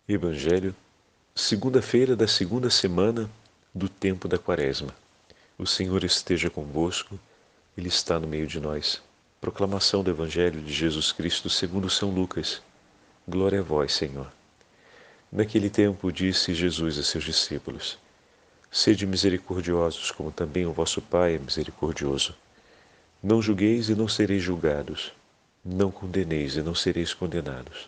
Evangelho, segunda-feira da segunda semana do tempo da Quaresma. O Senhor esteja convosco, Ele está no meio de nós. Proclamação do Evangelho de Jesus Cristo segundo São Lucas. Glória a vós, Senhor. Naquele tempo disse Jesus a seus discípulos: Sede misericordiosos, como também o vosso Pai é misericordioso. Não julgueis e não sereis julgados. Não condeneis e não sereis condenados.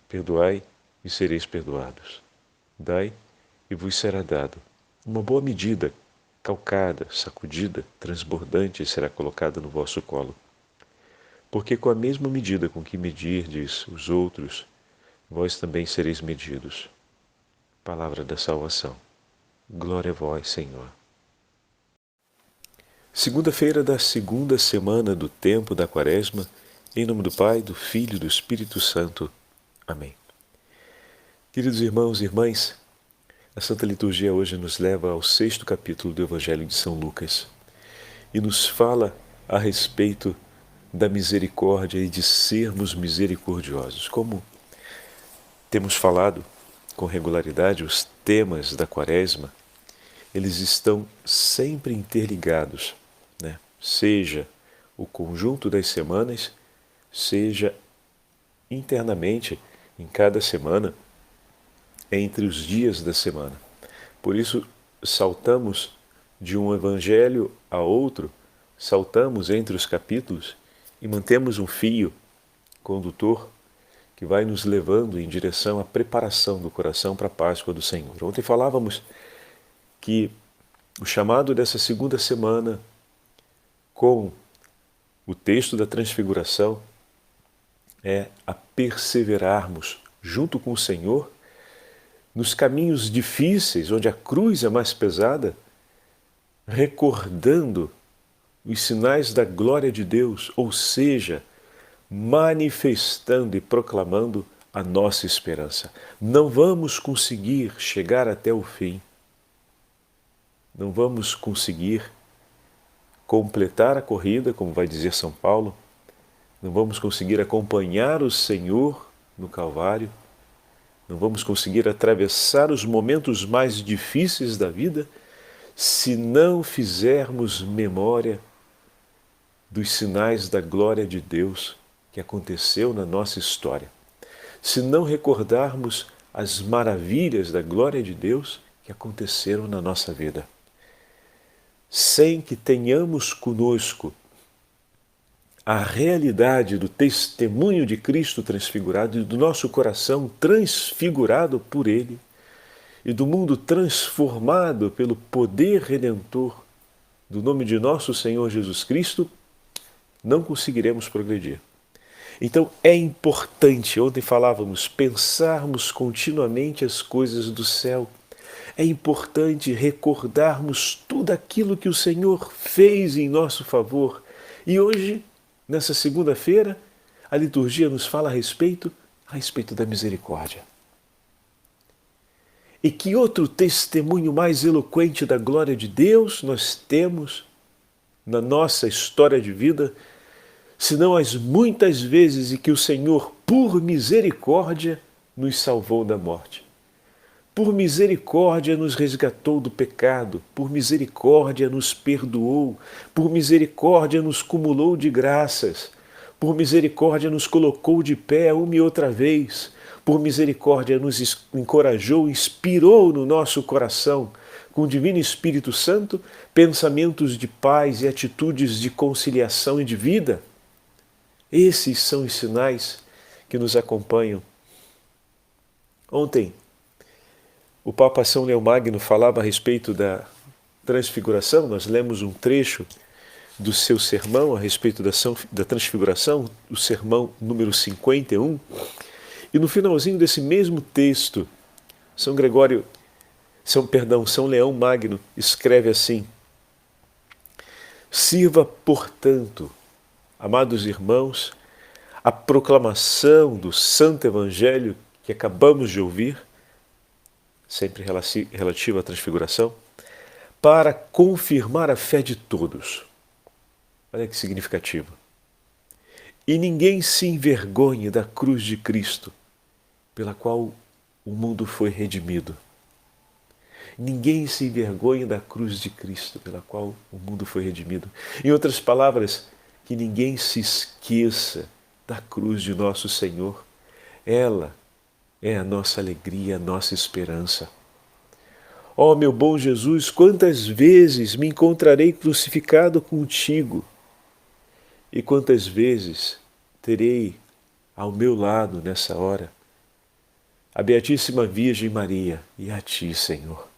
Perdoai e sereis perdoados. Dai e vos será dado. Uma boa medida, calcada, sacudida, transbordante será colocada no vosso colo. Porque com a mesma medida com que medirdes os outros, vós também sereis medidos. Palavra da salvação. Glória a vós, Senhor. Segunda-feira da segunda semana do tempo da Quaresma, em nome do Pai, do Filho e do Espírito Santo. Amém. Queridos irmãos e irmãs, a Santa Liturgia hoje nos leva ao 6º capítulo do Evangelho de São Lucas e nos fala a respeito da misericórdia e de sermos misericordiosos. Como temos falado com regularidade, os temas da Quaresma, eles estão sempre interligados, né? Seja o conjunto das semanas, seja internamente em cada semana, entre os dias da semana. Por isso, saltamos de um evangelho a outro, saltamos entre os capítulos e mantemos um fio condutor que vai nos levando em direção à preparação do coração para a Páscoa do Senhor. Ontem falávamos que o chamado dessa segunda semana, com o texto da Transfiguração, é a perseverarmos junto com o Senhor nos caminhos difíceis, onde a cruz é mais pesada, recordando os sinais da glória de Deus, ou seja, manifestando e proclamando a nossa esperança. Não vamos conseguir chegar até o fim, não vamos conseguir completar a corrida, como vai dizer São Paulo, não vamos conseguir acompanhar o Senhor no Calvário, não vamos conseguir atravessar os momentos mais difíceis da vida se não fizermos memória dos sinais da glória de Deus que aconteceu na nossa história. Se não recordarmos as maravilhas da glória de Deus que aconteceram na nossa vida. Sem que tenhamos conosco a realidade do testemunho de Cristo transfigurado e do nosso coração transfigurado por Ele e do mundo transformado pelo poder redentor do nome de nosso Senhor Jesus Cristo, não conseguiremos progredir. Então é importante, ontem falávamos, pensarmos continuamente as coisas do céu. É importante recordarmos tudo aquilo que o Senhor fez em nosso favor. E hoje, nessa segunda-feira, a liturgia nos fala a respeito da misericórdia. E que outro testemunho mais eloquente da glória de Deus nós temos na nossa história de vida, senão as muitas vezes em que o Senhor, por misericórdia, nos salvou da morte. Por misericórdia nos resgatou do pecado, por misericórdia nos perdoou, por misericórdia nos cumulou de graças, por misericórdia nos colocou de pé uma e outra vez, por misericórdia nos encorajou, inspirou no nosso coração, com o Divino Espírito Santo, pensamentos de paz e atitudes de conciliação e de vida. Esses são os sinais que nos acompanham. Ontem, o Papa São Leão Magno falava a respeito da transfiguração. Nós lemos um trecho do seu sermão a respeito da transfiguração, o sermão número 51. E no finalzinho desse mesmo texto, São Leão Magno escreve assim: Sirva, portanto, amados irmãos, a proclamação do Santo Evangelho que acabamos de ouvir, sempre relativa à transfiguração, para confirmar a fé de todos. Olha que significativo. E ninguém se envergonhe da cruz de Cristo, pela qual o mundo foi redimido. Ninguém se envergonhe da cruz de Cristo, pela qual o mundo foi redimido. Em outras palavras, que ninguém se esqueça da cruz de nosso Senhor. Ela é a nossa alegria, a nossa esperança. Ó meu bom Jesus, quantas vezes me encontrarei crucificado contigo e quantas vezes terei ao meu lado nessa hora a Beatíssima Virgem Maria e a Ti, Senhor.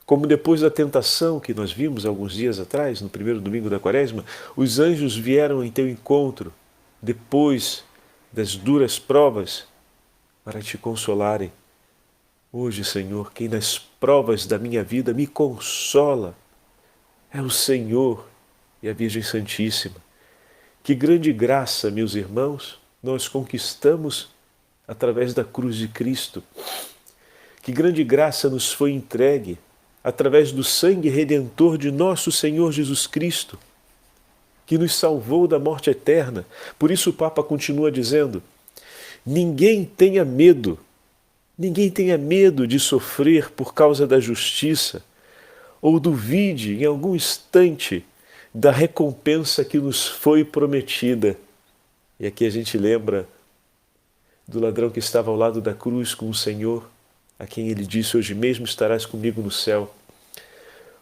Como depois da tentação que nós vimos alguns dias atrás, no primeiro domingo da Quaresma, os anjos vieram em Teu encontro depois das duras provas para Te consolarem. Hoje, Senhor, quem nas provas da minha vida me consola é o Senhor e a Virgem Santíssima. Que grande graça, meus irmãos, nós conquistamos através da cruz de Cristo. Que grande graça nos foi entregue através do sangue redentor de nosso Senhor Jesus Cristo, que nos salvou da morte eterna. Por isso o Papa continua dizendo: ninguém tenha medo de sofrer por causa da justiça, ou duvide em algum instante da recompensa que nos foi prometida. E aqui a gente lembra do ladrão que estava ao lado da cruz com o Senhor, a quem ele disse: hoje mesmo estarás comigo no céu.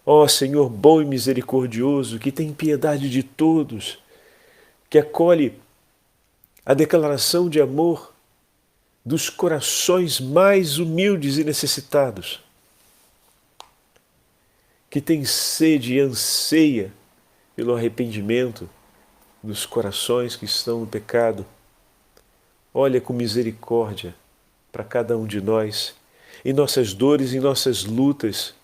Ó Senhor bom e misericordioso, que tem piedade de todos, que acolhe a declaração de amor dos corações mais humildes e necessitados, que tem sede e anseia pelo arrependimento dos corações que estão no pecado. Olha com misericórdia para cada um de nós, em nossas dores, em nossas lutas,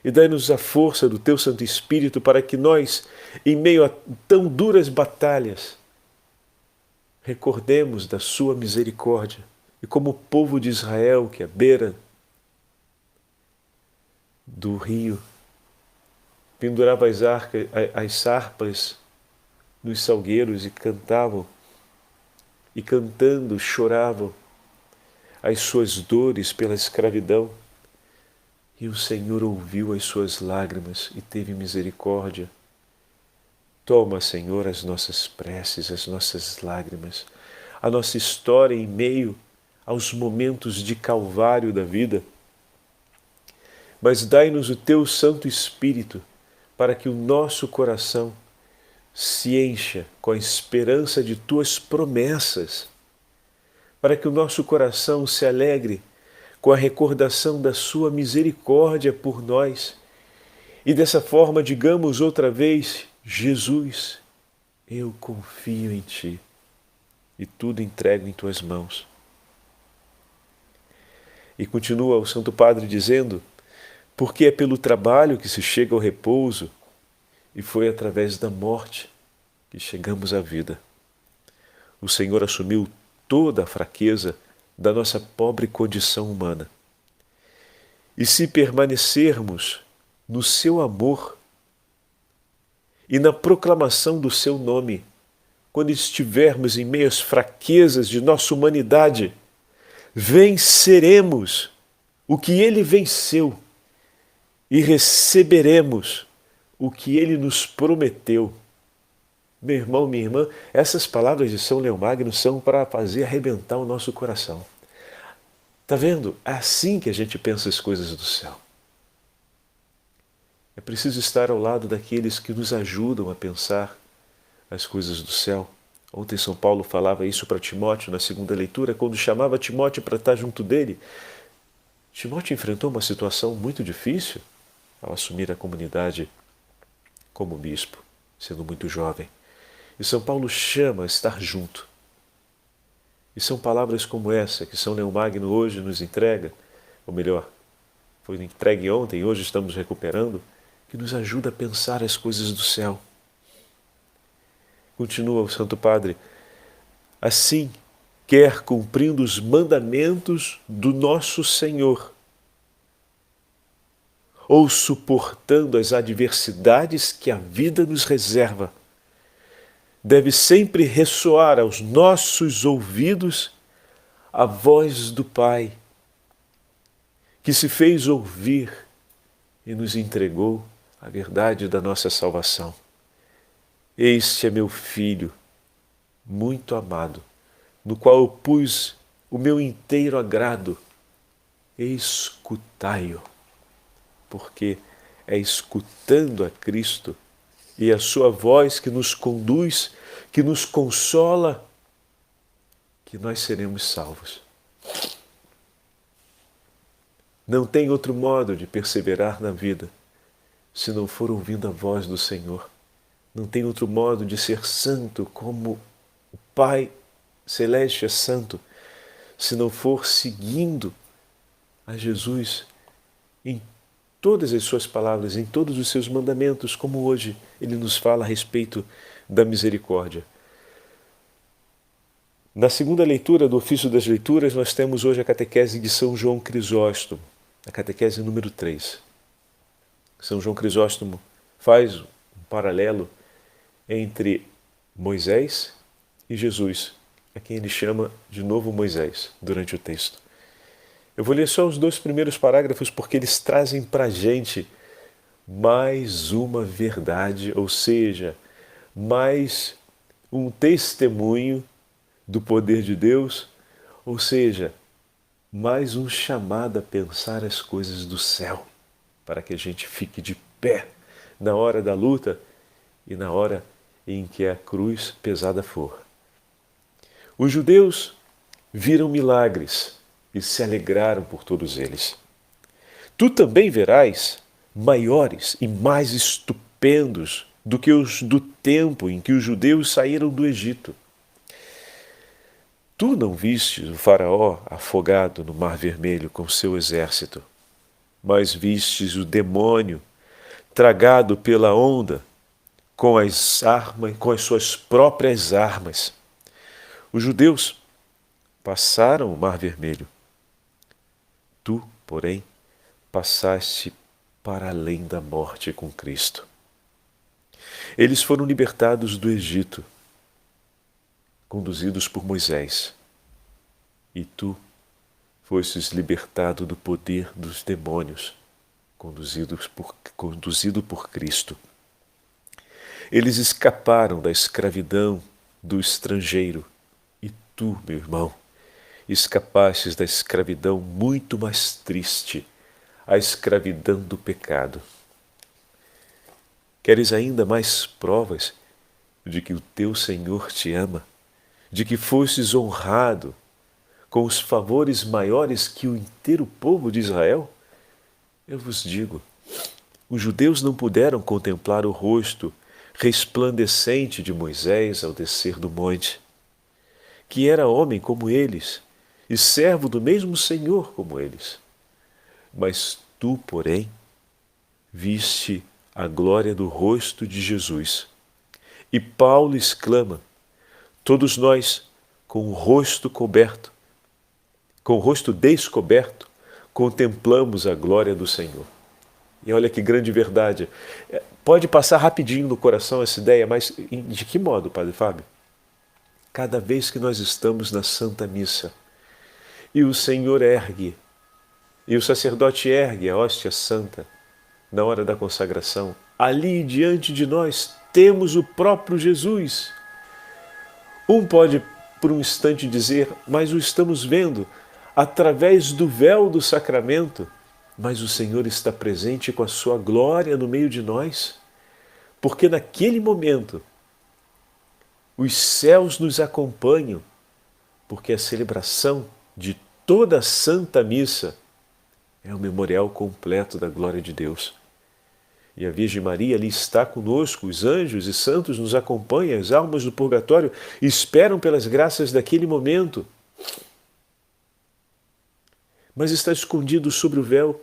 e dai-nos a força do Teu Santo Espírito para que nós, em meio a tão duras batalhas, recordemos da Sua misericórdia. E como o povo de Israel, que à beira do rio pendurava as harpas nos salgueiros e cantavam, e cantando choravam as suas dores pela escravidão. E o Senhor ouviu as suas lágrimas e teve misericórdia. Toma, Senhor, as nossas preces, as nossas lágrimas, a nossa história em meio aos momentos de calvário da vida. Mas dai-nos o Teu Santo Espírito para que o nosso coração se encha com a esperança de Tuas promessas, para que o nosso coração se alegre com a recordação da Sua misericórdia por nós e dessa forma digamos outra vez: Jesus, eu confio em Ti e tudo entrego em Tuas mãos. E continua o Santo Padre dizendo: porque é pelo trabalho que se chega ao repouso e foi através da morte que chegamos à vida. O Senhor assumiu toda a fraqueza da nossa pobre condição humana. E se permanecermos no Seu amor e na proclamação do Seu nome, quando estivermos em meio às fraquezas de nossa humanidade, venceremos o que Ele venceu e receberemos o que Ele nos prometeu. Meu irmão, minha irmã, essas palavras de São Leomagno são para fazer arrebentar o nosso coração. Está vendo? É assim que a gente pensa as coisas do céu. É preciso estar ao lado daqueles que nos ajudam a pensar as coisas do céu. Ontem São Paulo falava isso para Timóteo na segunda leitura, quando chamava Timóteo para estar junto dele. Timóteo enfrentou uma situação muito difícil ao assumir a comunidade como bispo, sendo muito jovem. E São Paulo chama a estar junto. E são palavras como essa que São Leomagno hoje nos entrega, ou melhor, foi entregue ontem e hoje estamos recuperando, que nos ajuda a pensar as coisas do céu. Continua o Santo Padre: assim, quer cumprindo os mandamentos do nosso Senhor, ou suportando as adversidades que a vida nos reserva, deve sempre ressoar aos nossos ouvidos a voz do Pai, que se fez ouvir e nos entregou a verdade da nossa salvação. Este é meu Filho, muito amado, no qual eu pus o meu inteiro agrado. Escutai-o, porque é escutando a Cristo e a sua voz que nos conduz, que nos consola, que nós seremos salvos. Não tem outro modo de perseverar na vida se não for ouvindo a voz do Senhor. Não tem outro modo de ser santo como o Pai Celeste é santo, se não for seguindo a Jesus em todas as suas palavras, em todos os seus mandamentos, como hoje ele nos fala a respeito da misericórdia. Na segunda leitura do Ofício das Leituras, nós temos hoje a catequese de São João Crisóstomo, a catequese número 3. São João Crisóstomo faz um paralelo entre Moisés e Jesus, a quem ele chama de novo Moisés durante o texto. Eu vou ler só os 2 primeiros parágrafos porque eles trazem para a gente mais uma verdade, ou seja, mais um testemunho do poder de Deus, ou seja, mais um chamado a pensar as coisas do céu, para que a gente fique de pé na hora da luta e na hora em que a cruz pesada for. Os judeus viram milagres e se alegraram por todos eles. Tu também verás maiores e mais estupendos do que os do tempo em que os judeus saíram do Egito. Tu não vistes o faraó afogado no Mar Vermelho com seu exército, mas vistes o demônio tragado pela onda com as suas próprias armas. Os judeus passaram o Mar Vermelho. Tu, porém, passaste para além da morte com Cristo. Eles foram libertados do Egito, conduzidos por Moisés, e tu fostes libertado do poder dos demônios, conduzido por Cristo. Eles escaparam da escravidão do estrangeiro, e tu, meu irmão, escapastes da escravidão muito mais triste, a escravidão do pecado. Queres ainda mais provas de que o teu Senhor te ama, de que fostes honrado com os favores maiores que o inteiro povo de Israel? Eu vos digo, os judeus não puderam contemplar o rosto resplandecente de Moisés ao descer do monte, que era homem como eles e servo do mesmo Senhor como eles. Mas tu, porém, viste a glória do rosto de Jesus. E Paulo exclama: todos nós, com o rosto coberto, com o rosto descoberto, contemplamos a glória do Senhor. E olha que grande verdade. Pode passar rapidinho no coração essa ideia, mas de que modo, Padre Fábio? Cada vez que nós estamos na Santa Missa e o Senhor ergue, e o sacerdote ergue a hóstia santa na hora da consagração, ali diante de nós temos o próprio Jesus. Um pode por um instante dizer, mas o estamos vendo através do véu do sacramento, mas o Senhor está presente com a sua glória no meio de nós, porque naquele momento os céus nos acompanham, porque a celebração de toda a Santa Missa é o memorial completo da glória de Deus. E a Virgem Maria ali está conosco, os anjos e santos nos acompanham, as almas do purgatório esperam pelas graças daquele momento. Mas está escondido sobre o véu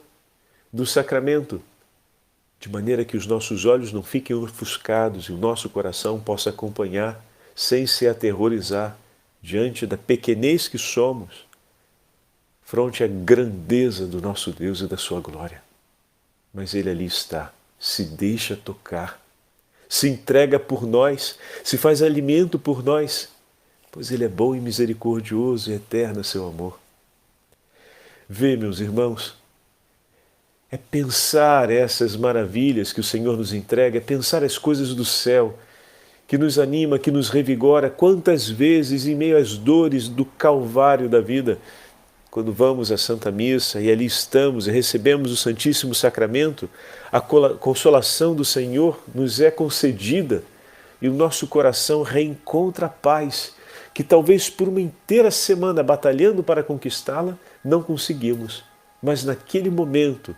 do sacramento, de maneira que os nossos olhos não fiquem ofuscados e o nosso coração possa acompanhar sem se aterrorizar diante da pequenez que somos, fronte à grandeza do nosso Deus e da sua glória. Mas Ele ali está, se deixa tocar, se entrega por nós, se faz alimento por nós, pois Ele é bom e misericordioso e eterno é seu amor. Vê, meus irmãos, é pensar essas maravilhas que o Senhor nos entrega, é pensar as coisas do céu, que nos anima, que nos revigora. Quantas vezes, em meio às dores do calvário da vida, quando vamos à Santa Missa e ali estamos e recebemos o Santíssimo Sacramento, a consolação do Senhor nos é concedida e o nosso coração reencontra a paz, que talvez por uma inteira semana batalhando para conquistá-la, não conseguimos. Mas naquele momento,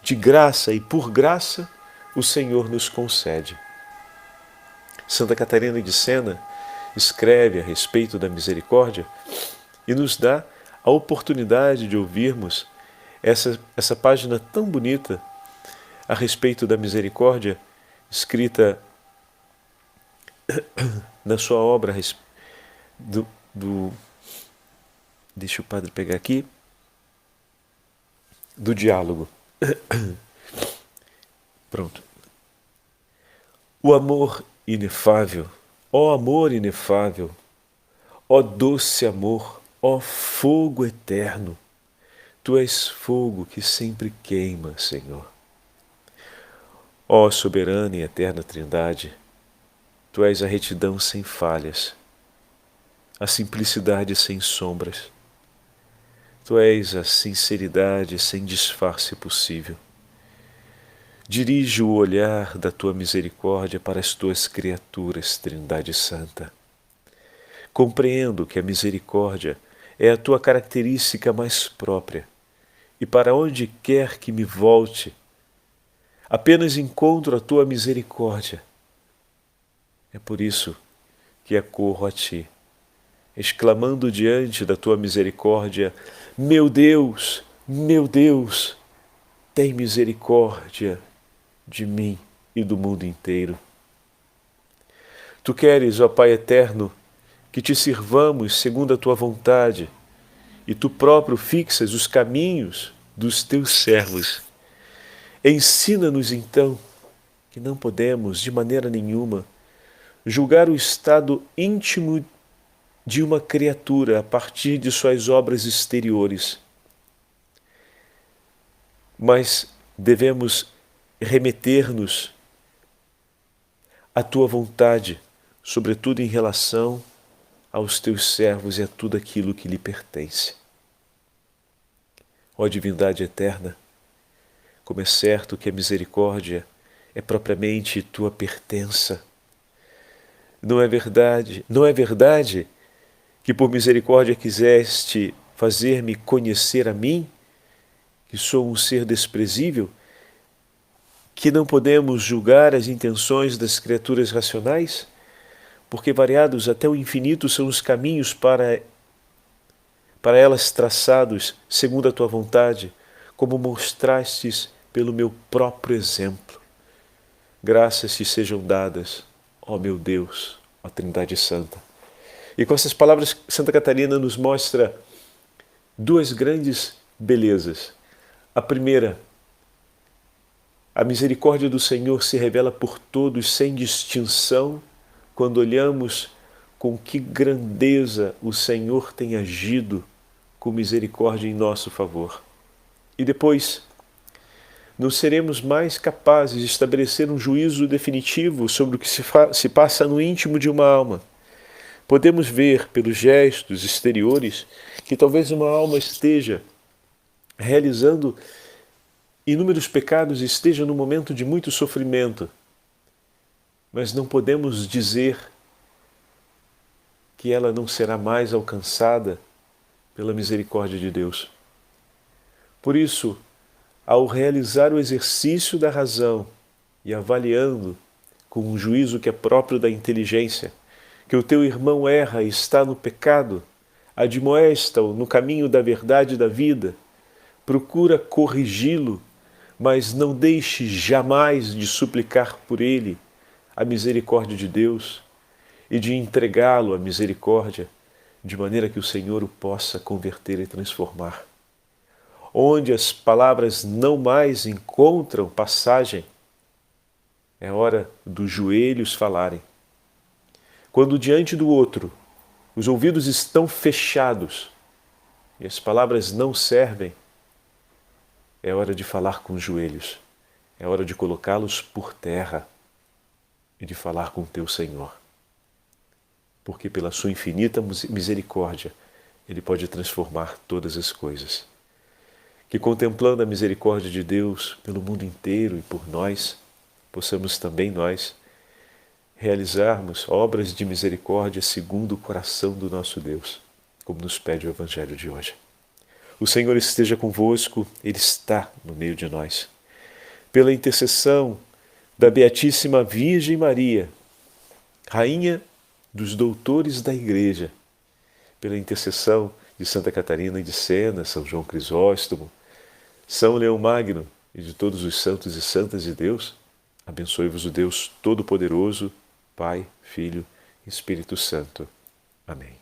de graça e por graça, o Senhor nos concede. Santa Catarina de Sena escreve a respeito da misericórdia e nos dá a oportunidade de ouvirmos essa página tão bonita a respeito da misericórdia, escrita na sua obra deixa o padre pegar aqui, do diálogo. Pronto. O amor inefável, ó amor inefável, ó doce amor, ó fogo eterno, Tu és fogo que sempre queima, Senhor. Ó soberana e eterna Trindade, Tu és a retidão sem falhas, a simplicidade sem sombras. Tu és a sinceridade sem disfarce possível. Dirige o olhar da Tua misericórdia para as Tuas criaturas, Trindade Santa. Compreendo que a misericórdia é a Tua característica mais própria, e para onde quer que me volte, apenas encontro a Tua misericórdia. É por isso que acorro a Ti, exclamando diante da Tua misericórdia: meu Deus, tem misericórdia de mim e do mundo inteiro. Tu queres, ó Pai eterno, que Te sirvamos segundo a Tua vontade, e Tu próprio fixas os caminhos dos Teus servos. Ensina-nos então que não podemos, de maneira nenhuma, julgar o estado íntimo de uma criatura a partir de suas obras exteriores, mas devemos remeter-nos à Tua vontade, sobretudo em relação aos Teus servos e a tudo aquilo que lhe pertence. Ó Divindade eterna, como é certo que a misericórdia é propriamente Tua pertença, não é verdade que por misericórdia quiseste fazer-me conhecer a mim, que sou um ser desprezível, que não podemos julgar as intenções das criaturas racionais, porque variados até o infinito são os caminhos para elas traçados segundo a Tua vontade, como mostrastes pelo meu próprio exemplo. Graças Te sejam dadas, ó meu Deus, ó Trindade Santa. E com essas palavras, Santa Catarina nos mostra duas grandes belezas. A primeira, a misericórdia do Senhor se revela por todos sem distinção, quando olhamos com que grandeza o Senhor tem agido com misericórdia em nosso favor. E depois, não seremos mais capazes de estabelecer um juízo definitivo sobre o que se passa no íntimo de uma alma. Podemos ver pelos gestos exteriores que talvez uma alma esteja realizando inúmeros pecados e esteja num momento de muito sofrimento, mas não podemos dizer que ela não será mais alcançada pela misericórdia de Deus. Por isso, ao realizar o exercício da razão e avaliando com um juízo que é próprio da inteligência, que o teu irmão erra e está no pecado, admoesta-o no caminho da verdade e da vida, procura corrigi-lo, mas não deixe jamais de suplicar por ele a misericórdia de Deus e de entregá-lo à misericórdia, de maneira que o Senhor o possa converter e transformar. Onde as palavras não mais encontram passagem, é hora dos joelhos falarem. Quando diante do outro os ouvidos estão fechados e as palavras não servem, é hora de falar com os joelhos, é hora de colocá-los por terra e de falar com o teu Senhor. Porque pela sua infinita misericórdia, Ele pode transformar todas as coisas. Que contemplando a misericórdia de Deus pelo mundo inteiro e por nós, possamos também nós realizarmos obras de misericórdia segundo o coração do nosso Deus, como nos pede o Evangelho de hoje. O Senhor esteja convosco, Ele está no meio de nós. Pela intercessão da Beatíssima Virgem Maria, Rainha dos Doutores da Igreja, pela intercessão de Santa Catarina de Sena, São João Crisóstomo, São Leão Magno e de todos os santos e santas de Deus, abençoe-vos o Deus Todo-Poderoso, Pai, Filho e Espírito Santo. Amém.